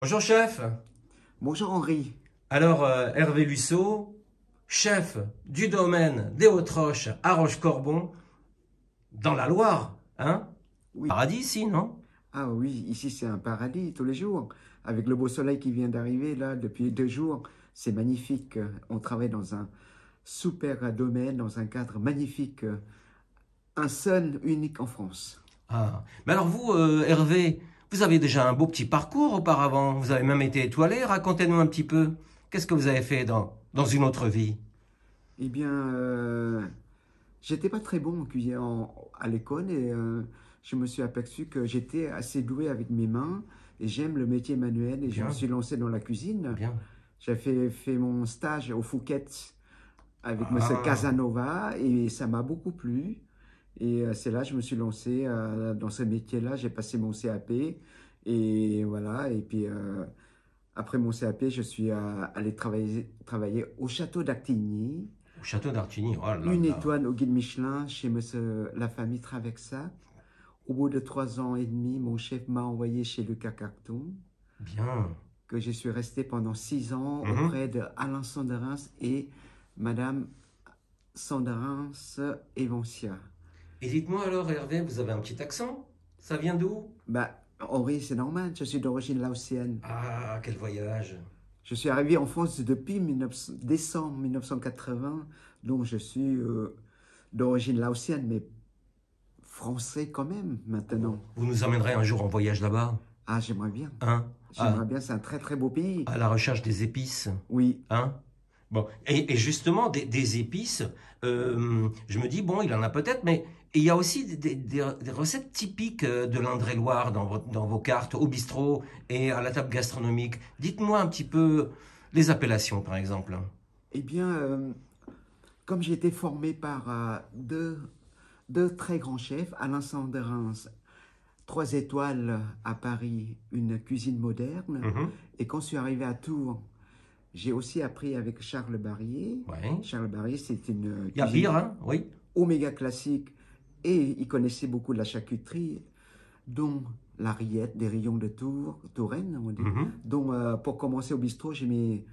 Bonjour chef. Bonjour Henri. Alors Hervé Lusso, chef du domaine des Hautes-Roches à Rochecorbon, dans la Loire, hein? Oui. Paradis ici, non? Ah oui, ici c'est un paradis tous les jours. Avec le beau soleil qui vient d'arriver là depuis 2 jours, c'est magnifique. On travaille dans un super domaine, dans un cadre magnifique, un seul, unique en France. Ah. Mais alors vous, Hervé, vous avez déjà un beau petit parcours auparavant. Vous avez même été étoilé. Racontez-nous un petit peu. Qu'est-ce que vous avez fait dans une autre vie? Eh bien, j'étais pas très bon en cuisine à l'école et je me suis aperçu que j'étais assez doué avec mes mains et j'aime le métier manuel et je me Bien, suis lancé dans la cuisine. bien. J'ai fait mon stage au Fouquet's avec Monsieur Ah. Casanova et ça m'a beaucoup plu. Et c'est là que je me suis lancé dans ce métier-là. J'ai passé mon CAP et voilà. Et puis après mon CAP, je suis allé travailler au château d'Actigny, Au château d'Artigny. Oh là une là. étoile au guide Michelin chez Monsieur la famille Travexa. Au bout de 3 ans et demi, mon chef m'a envoyé chez Lucas Carton, Bien. que je suis resté pendant 6 ans Mhm. auprès de Alain Sanderins et Madame Sanderins Evancia. Et dites-moi alors, Hervé, vous avez un petit accent? Ça vient d'où? Bah, Henri, c'est normal, je suis d'origine laotienne. Ah, quel voyage. Je suis arrivé en France depuis décembre 1980, donc je suis d'origine laotienne, mais français quand même Bon, maintenant. vous nous emmènerez un jour en voyage là-bas, Ah, j'aimerais bien. hein? J'aimerais bien, c'est un très très beau pays. À la recherche des épices, Oui. hein? Bon, et justement, des épices, je me dis, bon, il en a peut-être, mais il y a aussi des recettes typiques de l'Indre-et-Loire dans vos cartes, au bistrot et à la table gastronomique. Dites-moi un petit peu les appellations, par exemple. Eh bien, comme j'ai été formé par deux très grands chefs, Alain Sanderins, 3 étoiles à Paris, une cuisine moderne, Mhm. et quand je suis arrivé à Tours, j'ai aussi appris avec Charles Barrier. Ouais. Charles Barrier, c'est une Il y a cuisine pire, hein? Oui. oméga classique et il connaissait beaucoup de la charcuterie, dont la rillette, des rayons de Touraine, on dit. Mhm. Donc, pour commencer au bistrot, j'ai mis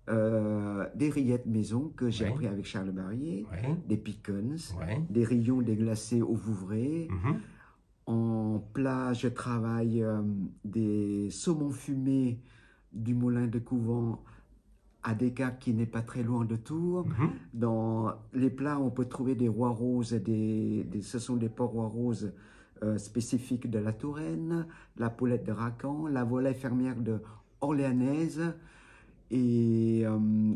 des rillettes maison que j'ai Ouais. appris avec Charles Barrier, Ouais. des pickens, Ouais. des rayons déglacés au Vouvray. Mhm. En plat, je travaille des saumons fumés du moulin de Couvent à Descartes qui n'est pas très loin de Tours. Mhm. Dans les plats, on peut trouver des rois roses, ce sont des porcs rois roses spécifiques de la Touraine, la poulette de Racan, la volaille fermière de Orléanaise et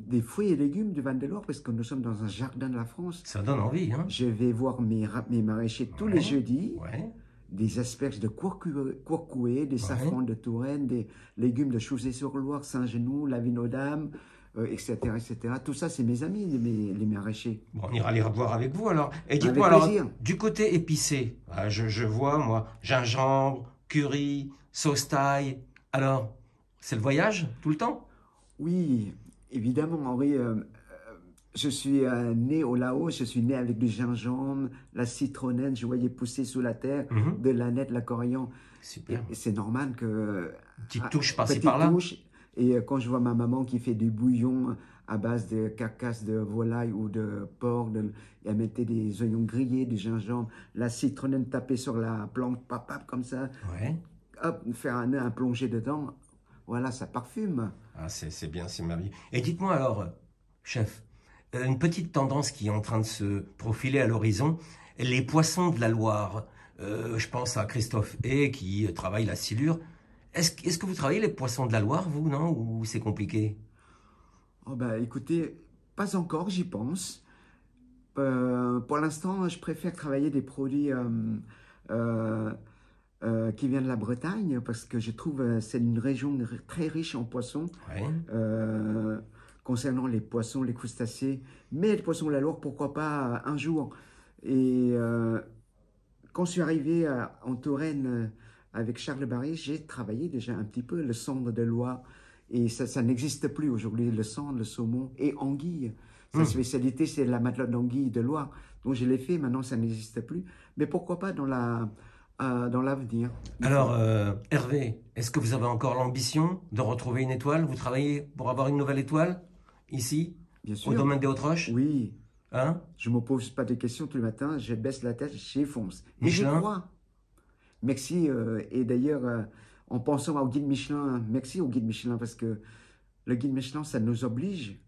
des fruits et légumes du Val-de-Loire parce que nous sommes dans un jardin de la France. Ça donne envie, hein? Je vais voir mes maraîchers tous les Ouais. jeudis, Ouais. des asperges de Courcouet, des Ouais. safrans de Touraine, des légumes de Chouzé-sur-Loire, Saint-Genoux, la Vinodame, etc., etc. Tout ça, c'est mes amis, les maraîchers. Bon, on ira les revoir avec vous alors. Et dites-moi Avec alors, plaisir. du côté épicé, je vois moi, gingembre, curry, sauce thaï. Alors, c'est le voyage tout le temps? Oui, évidemment, Henri, je suis né au Laos, je suis né avec du gingembre, la citronnelle, je voyais pousser sous la terre, Mhm. de l'aneth, la coriandre. Super. Et c'est normal que, Une petite touche par-ci petite par-là. touche, et quand je vois ma maman qui fait du bouillon à base de carcasse de volaille ou de porc, et elle mettait des oignons grillés, du gingembre, la citronnelle tapée sur la planche, pap, pap, comme ça, Ouais. hop, faire un plongé dedans, voilà, ça parfume. Ah, c'est bien, c'est merveilleux. Et dites-moi alors, chef, une petite tendance qui est en train de se profiler à l'horizon, les poissons de la Loire. Je pense à Christophe Hay qui travaille la silure. Est-ce que vous travaillez les poissons de la Loire, vous, non? Ou c'est compliqué? Oh bah écoutez, pas encore, j'y pense. Pour l'instant, je préfère travailler des produits euh, qui viennent de la Bretagne parce que je trouve c'est une région très riche en poissons. Ouais. euh, Concernant les poissons, les crustacés, mais les poissons de la Loire, pourquoi pas un jour. Et quand je suis arrivé en Touraine avec Charles Barry, j'ai travaillé déjà un petit peu le cendre de Loire. Et ça n'existe plus aujourd'hui, le cendre, le saumon et anguille. Sa Hmm. spécialité, c'est la matelote d'anguille de Loire. Donc je l'ai fait, maintenant ça n'existe plus. Mais pourquoi pas dans l'avenir. Alors, Hervé, est-ce que vous avez encore l'ambition de retrouver une étoile? Vous travaillez pour avoir une nouvelle étoile, ici, Bien sûr. au domaine des Hautes-Roches? Oui, Hein? je ne me pose pas de questions tous les matins, je baisse la tête, j'y fonce. Et j'y Michelin? crois. Merci. Et d'ailleurs, en pensant au guide Michelin, merci au guide Michelin, parce que le guide Michelin, ça nous oblige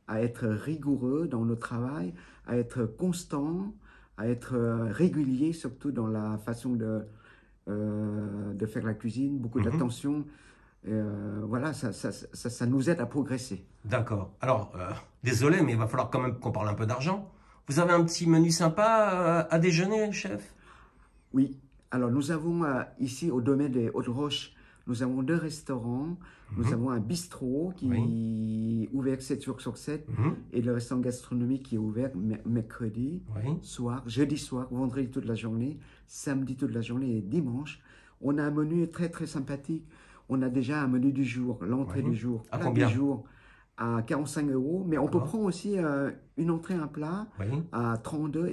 à être rigoureux dans notre travail, à être constant, à être régulier, surtout dans la façon de faire la cuisine, beaucoup d'attention. Voilà, ça nous aide à progresser. D'accord. Alors, désolé, mais il va falloir quand même qu'on parle un peu d'argent. Vous avez un petit menu sympa à déjeuner, chef? Oui, alors nous avons ici au domaine des Hautes-Roches, nous avons 2 restaurants. Nous avons un bistrot qui est ouvert 7 jours sur 7 et le restaurant gastronomique qui est ouvert mercredi soir, jeudi soir, vendredi toute la journée, samedi toute la journée et dimanche. On a un menu très très sympathique. On a déjà un menu du jour, l'entrée du jour, à plat combien? du jour à 45 €. Mais on peut prendre aussi une entrée, un plat à 32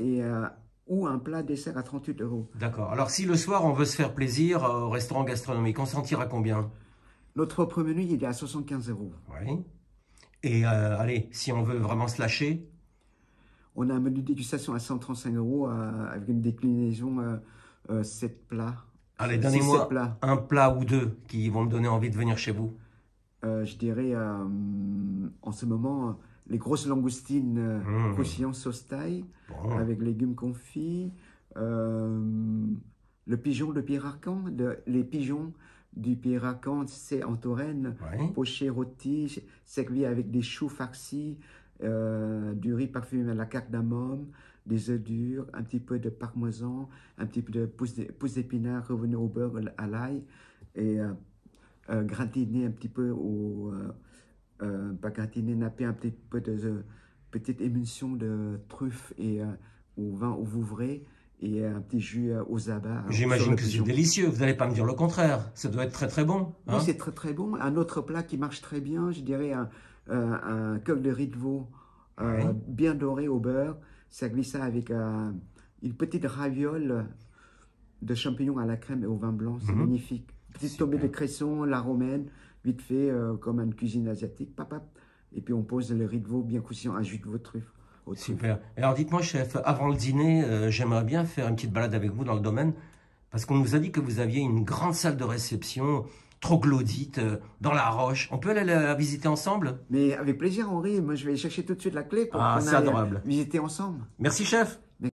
ou un plat dessert à 38 €. D'accord. Alors, si le soir, on veut se faire plaisir au restaurant gastronomique, on s'en tire à combien? Notre propre menu, il est à 75 €. Oui. Et allez, si on veut vraiment se lâcher? On a un menu de dégustation à 135 € avec une déclinaison 7 plats. Allez, donnez-moi un plat ou deux qui vont me donner envie de venir chez vous. Je dirais en ce moment les grosses langoustines croustillantes sauce thaï avec légumes confits, le pigeon de Pierre-Arcan, les pigeons du Pierre-Arcan, c'est en Touraine, poché rôti, servi avec des choux farcis, du riz parfumé à la cardamome, des œufs durs, un petit peu de parmesan, un petit peu de pousses d'épinards revenus au beurre, à l'ail, et gratiné un petit peu pas gratiné, nappé un petit peu de petite émulsion de truffes et au vin au Vouvray et un petit jus aux abats. J'imagine que c'est délicieux, vous n'allez pas me dire le contraire, ça doit être très très bon. Oui, c'est très très bon. Un autre plat qui marche très bien, je dirais un coq de riz de veau bien doré au beurre, servi ça avec une petite raviole de champignons à la crème et au vin blanc, c'est magnifique. Petite tombée de cresson, la romaine, vite fait comme une cuisine asiatique, et puis on pose le riz de veau bien croustillant, un jus de veau de truffe. Super. Alors dites-moi, chef, avant le dîner, j'aimerais bien faire une petite balade avec vous dans le domaine, parce qu'on nous a dit que vous aviez une grande salle de réception, troglodyte, dans la roche. On peut aller la visiter ensemble? Mais avec plaisir, Henri. Moi, je vais chercher tout de suite la clé pour qu'on aille visiter ensemble. Merci, chef.